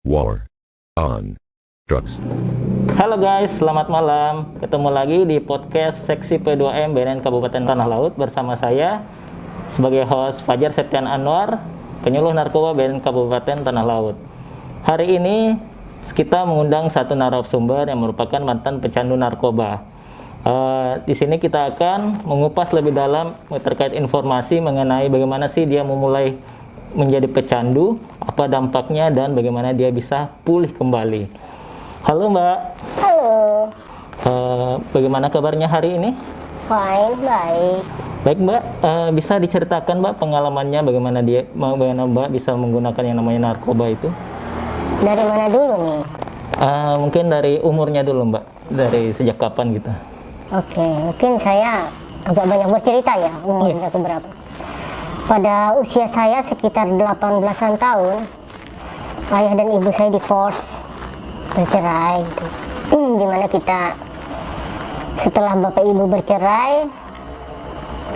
War on Drugs. Halo guys, selamat malam. Ketemu lagi di podcast Seksi P2M BNN Kabupaten Tanah Laut bersama saya sebagai host Fajar Septian Anwar, penyuluh narkoba BNN Kabupaten Tanah Laut. Hari ini kita mengundang satu narasumber yang merupakan mantan pecandu narkoba. Di sini kita akan mengupas lebih dalam terkait informasi mengenai bagaimana sih dia memulai menjadi pecandu, apa dampaknya dan bagaimana dia bisa pulih kembali. Halo Mbak. Halo. Bagaimana kabarnya hari ini? Fine, baik. Baik Mbak, bisa diceritakan Mbak pengalamannya bagaimana Mbak bisa menggunakan yang namanya narkoba itu? Dari mana dulu nih? Mungkin dari umurnya dulu Mbak, dari sejak kapan gitu? Oke, mungkin saya agak banyak bercerita ya, umurnya berapa. Pada usia saya sekitar 18-an tahun, ayah dan ibu saya divorce, bercerai gitu. Dimana kita setelah bapak ibu bercerai,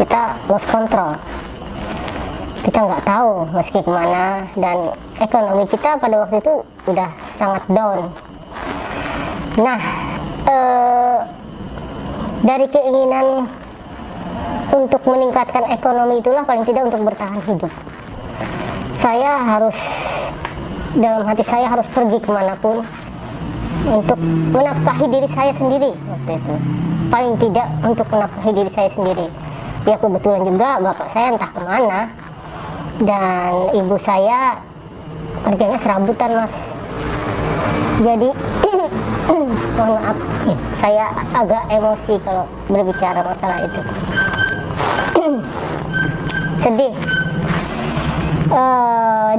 kita lost control. Kita nggak tahu meski kemana, dan ekonomi kita pada waktu itu udah sangat down. Nah, dari keinginan untuk meningkatkan ekonomi itulah paling tidak untuk bertahan hidup. Saya harus, dalam hati saya harus pergi kemanapun untuk menafkahi diri saya sendiri waktu itu. Paling tidak untuk menafkahi diri saya sendiri. Ya kebetulan juga bapak saya entah kemana, dan ibu saya kerjanya serabutan mas. Jadi mohon maaf, saya agak emosi kalau berbicara masalah itu. Sedih.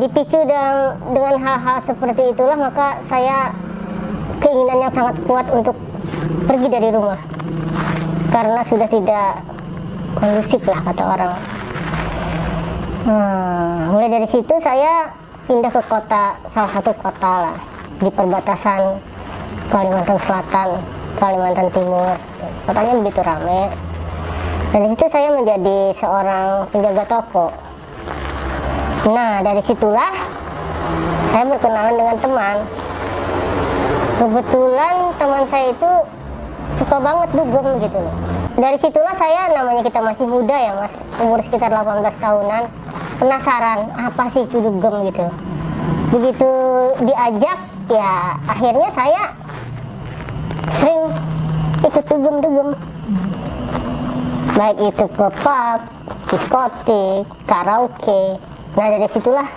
Dipicu dengan hal-hal seperti itulah, maka saya keinginan yang sangat kuat untuk pergi dari rumah karena sudah tidak kondusif lah kata orang. Mulai dari situ saya pindah ke kota, salah satu kota lah di perbatasan Kalimantan Selatan, Kalimantan Timur. Kotanya begitu ramai. Dan di situ saya menjadi seorang penjaga toko. Nah, dari situlah saya berkenalan dengan teman. Kebetulan teman saya itu suka banget dugem gitu loh. Dari situlah saya, namanya kita masih muda ya mas, umur sekitar 18 tahunan, penasaran apa sih itu dugem gitu. Begitu diajak, ya akhirnya saya sering ikut dugem-dugem. Baik itu ke pub, diskotik, karaoke. Nah dari situlah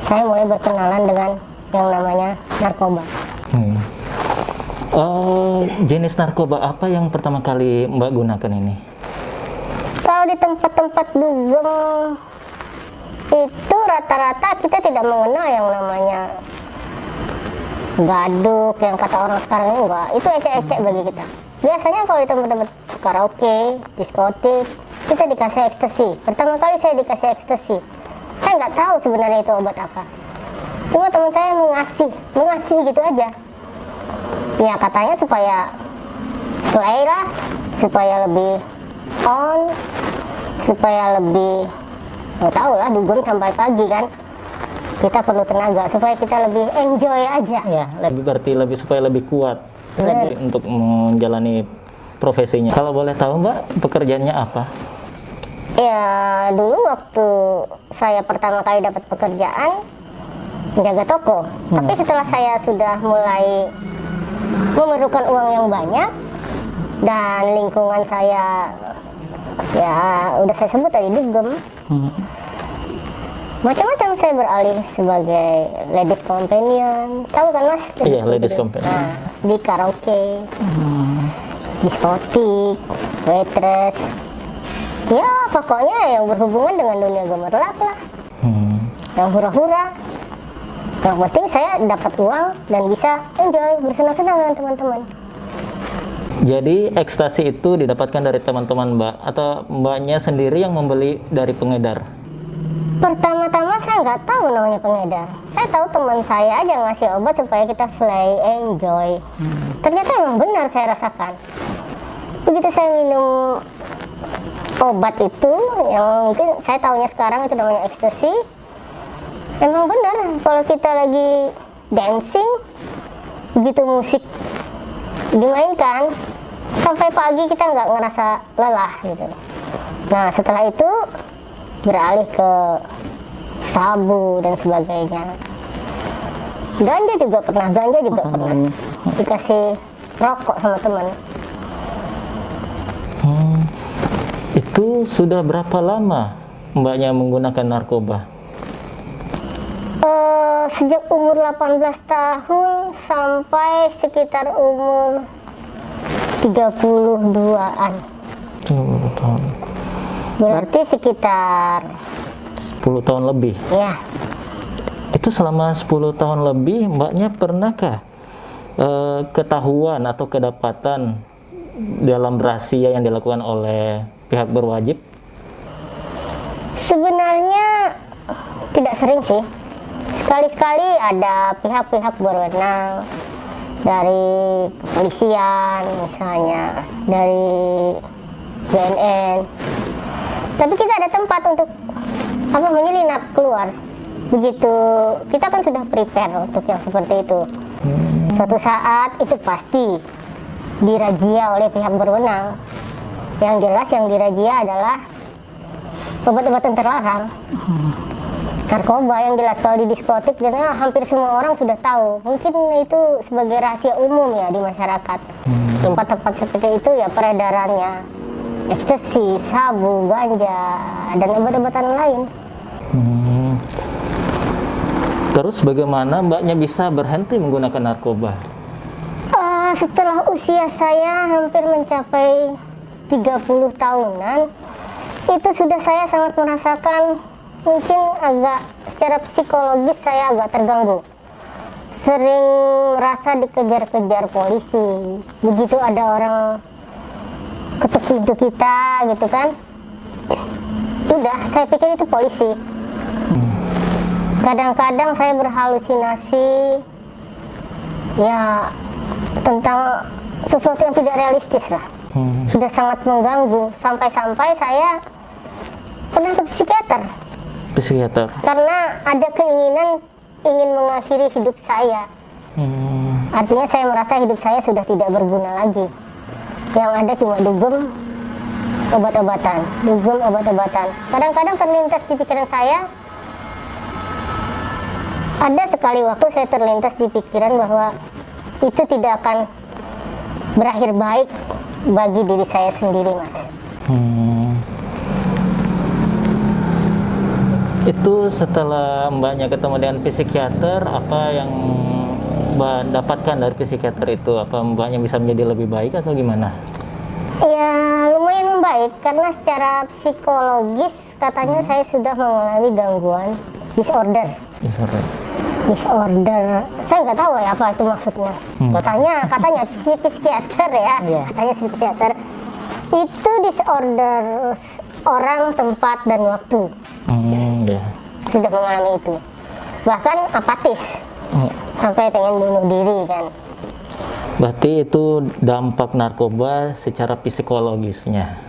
saya mulai berkenalan dengan yang namanya narkoba. Jenis narkoba apa yang pertama kali Mbak gunakan ini? Kalau di tempat-tempat dugem itu rata-rata kita tidak mengenal yang namanya gaduk, yang kata orang sekarang ini enggak. Itu ecek-ecek bagi kita. Biasanya kalau di tempat-tempat karaoke, diskotik, kita dikasih ekstasi. Pertama kali saya dikasih ekstasi, saya nggak tahu sebenarnya itu obat apa. Cuma teman saya mengasih gitu aja. Ya katanya supaya play lah, supaya lebih on, supaya lebih, nggak tahu lah, dugem sampai pagi kan. Kita perlu tenaga supaya kita lebih enjoy aja. Ya, berarti supaya lebih kuat untuk menjalani profesinya. Kalau boleh tahu Mbak, pekerjaannya apa? Ya dulu waktu saya pertama kali dapat pekerjaan menjaga toko. Tapi setelah saya sudah mulai memerlukan uang yang banyak dan lingkungan saya, ya udah saya sebut tadi dugem, macam-macam saya beralih sebagai ladies companion. Tahu kan mas? Iya, ladies companion. Nah, di karaoke, diskotik, waitress. Ya pokoknya yang berhubungan dengan dunia gemerlap lah. Yang hura-hura. Yang penting saya dapat uang dan bisa enjoy, bersenang-senang dengan teman-teman. Jadi ekstasi itu didapatkan dari teman-teman Mbak atau Mbaknya sendiri yang membeli dari pengedar? Pertama-tama saya nggak tahu namanya pengedar. Saya tahu teman saya aja ngasih obat supaya kita play, enjoy. Ternyata memang benar saya rasakan. Begitu saya minum obat itu, yang mungkin saya tahunya sekarang itu namanya ekstasi, memang benar kalau kita lagi dancing, begitu musik dimainkan sampai pagi kita nggak ngerasa lelah gitu. Nah setelah itu beralih ke sabu dan sebagainya. Ganja juga pernah dikasih rokok sama teman. Itu sudah berapa lama mbaknya menggunakan narkoba? Sejak umur 18 tahun sampai sekitar umur 32-an. 30 tahun. Berarti sekitar 10 tahun lebih. ya. Itu selama 10 tahun lebih mbaknya pernahkah ketahuan atau kedapatan dalam razia yang dilakukan oleh pihak berwajib? Sebenarnya tidak sering sih. Sekali-sekali ada pihak-pihak berwenang dari kepolisian misalnya, dari BNN. Tapi kita ada tempat untuk menyelinap keluar. Begitu kita kan sudah prepare untuk yang seperti itu. Suatu saat itu pasti dirazia oleh pihak berwenang. Yang jelas yang dirazia adalah obat-obatan terlarang. Narkoba yang jelas kalau di diskotik dan hampir semua orang sudah tahu. Mungkin itu sebagai rahasia umum ya di masyarakat. Tempat-tempat seperti itu ya peredarannya ekstasi, sabu, ganja, dan obat-obatan lain. Terus bagaimana mbaknya bisa berhenti menggunakan narkoba? Setelah usia saya hampir mencapai 30 tahunan, itu sudah saya sangat merasakan, mungkin agak secara psikologis saya agak terganggu. Sering merasa dikejar-kejar polisi. Begitu ada orang ketuk pintu kita gitu kan, udah saya pikir itu polisi. Kadang-kadang saya berhalusinasi ya tentang sesuatu yang tidak realistis lah. Sudah sangat mengganggu, sampai-sampai saya pernah ke psikiater karena ada keinginan ingin mengakhiri hidup saya. Artinya saya merasa hidup saya sudah tidak berguna lagi. Yang ada cuma dugem obat-obatan. Kadang-kadang terlintas di pikiran saya, ada sekali waktu saya terlintas di pikiran bahwa itu tidak akan berakhir baik bagi diri saya sendiri, Mas. Itu setelah mbaknya ketemu dengan psikiater, apa yang mbak dapatkan dari psikiater itu? Apa mbaknya bisa menjadi lebih baik atau gimana? Ya lumayan membaik karena secara psikologis katanya saya sudah mengalami gangguan disorder. Saya nggak tahu ya apa itu maksudnya. Katanya psikiater ya. Katanya psikiater itu disorder orang, tempat, dan waktu. Sudah mengalami itu, bahkan apatis sampai pengen bunuh diri kan. Berarti itu dampak narkoba secara psikologisnya.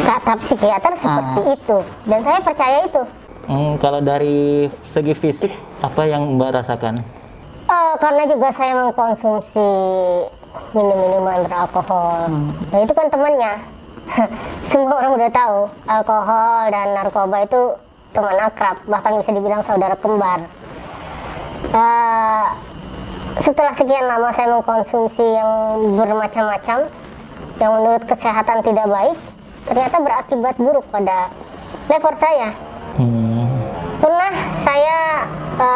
Kata psikiater seperti itu, dan saya percaya itu. Kalau dari segi fisik, apa yang mbak rasakan? Karena juga saya mengkonsumsi minum-minuman beralkohol. Nah itu kan temannya. Semua orang udah tahu alkohol dan narkoba itu teman akrab, bahkan bisa dibilang saudara kembar. Setelah sekian lama saya mengkonsumsi yang bermacam-macam, yang menurut kesehatan tidak baik, ternyata berakibat buruk pada lever saya. Pernah saya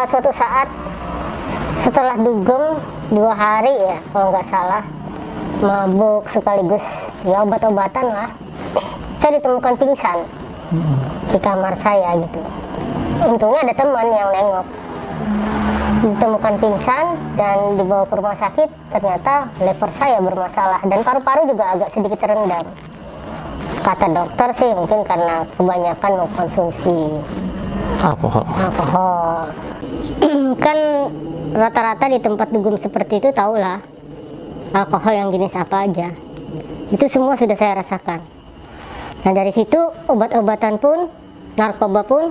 suatu saat setelah dugem 2 hari ya kalau nggak salah, mabuk sekaligus ya obat-obatan lah, saya ditemukan pingsan di kamar saya gitu. Untungnya ada teman yang nengok, ditemukan pingsan dan dibawa ke rumah sakit. Ternyata lever saya bermasalah dan paru-paru juga agak sedikit terendam. Kata dokter sih mungkin karena kebanyakan mengkonsumsi Alkohol. Kan rata-rata di tempat dugem seperti itu tahulah alkohol yang jenis apa aja. Itu semua sudah saya rasakan. Nah dari situ obat-obatan pun, narkoba pun,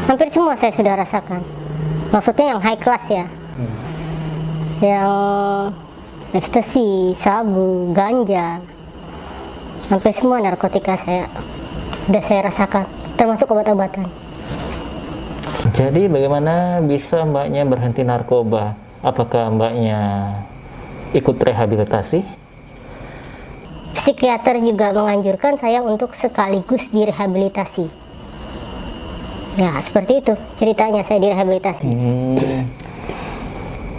hampir semua saya sudah rasakan. Maksudnya yang high class ya, Yang ekstasi, sabu, ganja, sampai semua narkotika udah saya rasakan, termasuk obat-obatan. Jadi bagaimana bisa mbaknya berhenti narkoba? Apakah mbaknya ikut rehabilitasi? Psikiater juga menganjurkan saya untuk sekaligus direhabilitasi. Ya, seperti itu ceritanya saya direhabilitasi.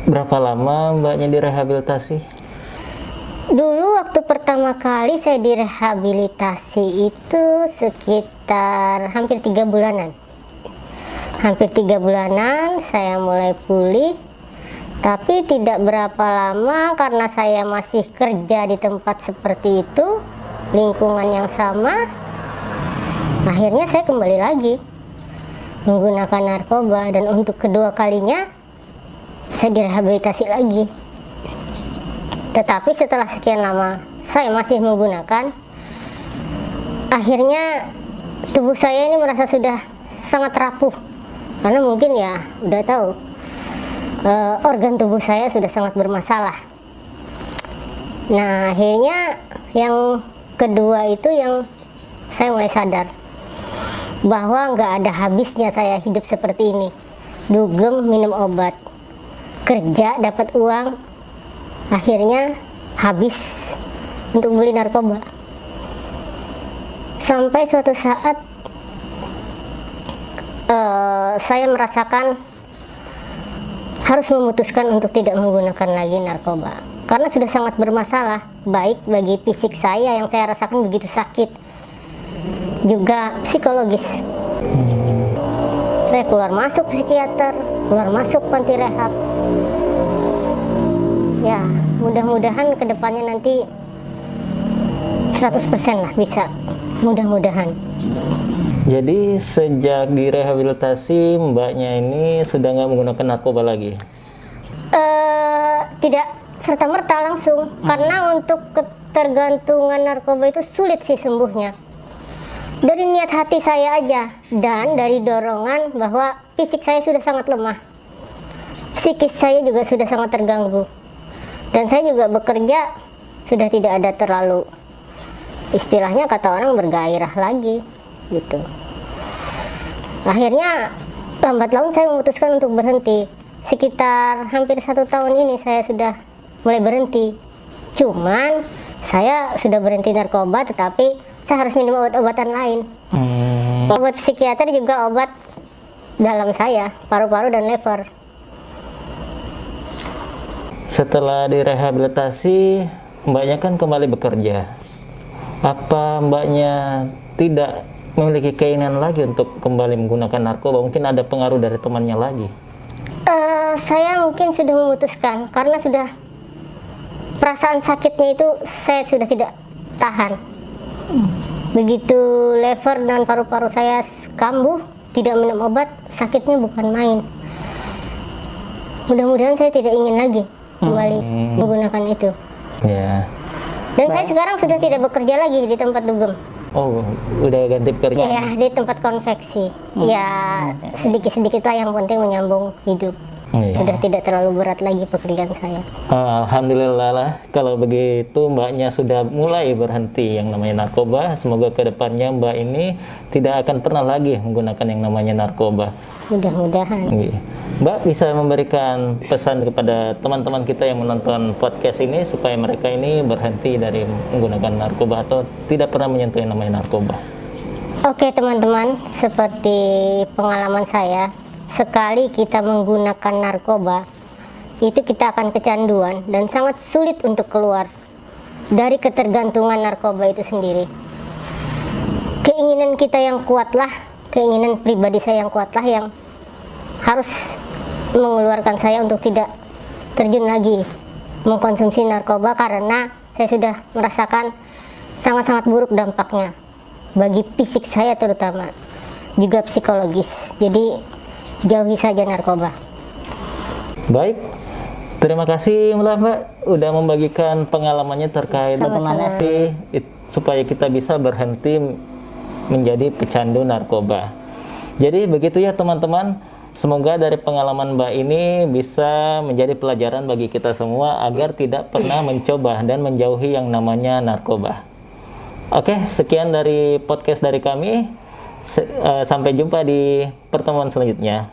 Berapa lama mbaknya direhabilitasi? Dulu waktu pertama kali saya direhabilitasi itu sekitar hampir 3 bulanan. Hampir 3 bulanan saya mulai pulih, tapi tidak berapa lama karena saya masih kerja di tempat seperti itu, lingkungan yang sama, akhirnya saya kembali lagi menggunakan narkoba, dan untuk kedua kalinya saya direhabilitasi lagi. Tetapi setelah sekian lama saya masih menggunakan, akhirnya tubuh saya ini merasa sudah sangat rapuh, karena mungkin ya udah tahu organ tubuh saya sudah sangat bermasalah. Nah, akhirnya yang kedua itu yang saya mulai sadar bahwa nggak ada habisnya saya hidup seperti ini. Dugem, minum obat, kerja, dapat uang, akhirnya habis untuk beli narkoba. Sampai suatu saat saya merasakan harus memutuskan untuk tidak menggunakan lagi narkoba, karena sudah sangat bermasalah, baik bagi fisik saya yang saya rasakan begitu sakit, juga psikologis. Saya keluar masuk psikiater, keluar masuk panti rehab. Ya, mudah-mudahan kedepannya nanti 100% lah bisa, mudah-mudahan. Jadi sejak direhabilitasi mbaknya ini sudah nggak menggunakan narkoba lagi? Tidak serta-merta langsung, karena untuk ketergantungan narkoba itu sulit sih sembuhnya. Dari niat hati saya aja, dan dari dorongan bahwa fisik saya sudah sangat lemah, psikis saya juga sudah sangat terganggu, dan saya juga bekerja sudah tidak ada terlalu, istilahnya kata orang, bergairah lagi gitu. Akhirnya lambat laun saya memutuskan untuk berhenti. Sekitar hampir 1 tahun ini saya sudah mulai berhenti. Cuman saya sudah berhenti narkoba, tetapi saya harus minum obat-obatan lain. Obat psikiater juga obat dalam saya, paru-paru dan lever. Setelah direhabilitasi, mbaknya kan kembali bekerja. Apa mbaknya tidak memiliki keinginan lagi untuk kembali menggunakan narkoba? Mungkin ada pengaruh dari temannya lagi? Saya mungkin sudah memutuskan, karena sudah perasaan sakitnya itu saya sudah tidak tahan. Begitu lever dan paru-paru saya kambuh, tidak minum obat, sakitnya bukan main. Mudah-mudahan saya tidak ingin lagi kembali menggunakan itu. Ya. Dan saya sekarang sudah tidak bekerja lagi di tempat dugem. Oh, udah ganti pekerjaan? Ya, di tempat konveksi. Ya, sedikit-sedikit lah, yang penting menyambung hidup. Iya. Udah tidak terlalu berat lagi pekerjaan saya. Alhamdulillah lah, kalau begitu mbaknya sudah mulai berhenti yang namanya narkoba. Semoga kedepannya mbak ini tidak akan pernah lagi menggunakan yang namanya narkoba. Mudah-mudahan. Mbak bisa memberikan pesan kepada teman-teman kita yang menonton podcast ini supaya mereka ini berhenti dari menggunakan narkoba atau tidak pernah menyentuh yang namanya narkoba. Oke teman-teman, seperti pengalaman saya, sekali kita menggunakan narkoba, itu kita akan kecanduan dan sangat sulit untuk keluar dari ketergantungan narkoba itu sendiri. Keinginan kita yang kuatlah, keinginan pribadi saya yang kuatlah yang harus mengeluarkan saya untuk tidak terjun lagi mengkonsumsi narkoba, karena saya sudah merasakan sangat-sangat buruk dampaknya bagi fisik saya, terutama juga psikologis. Jadi jauhi saja narkoba. Baik, terima kasih Mbak udah membagikan pengalamannya terkait bagaimana sih supaya kita bisa berhenti menjadi pecandu narkoba. Jadi begitu ya teman-teman, Semoga dari pengalaman Mbak ini bisa menjadi pelajaran bagi kita semua agar tidak pernah mencoba dan menjauhi yang namanya narkoba. Oke, sekian dari podcast dari kami. Sampai jumpa di pertemuan selanjutnya.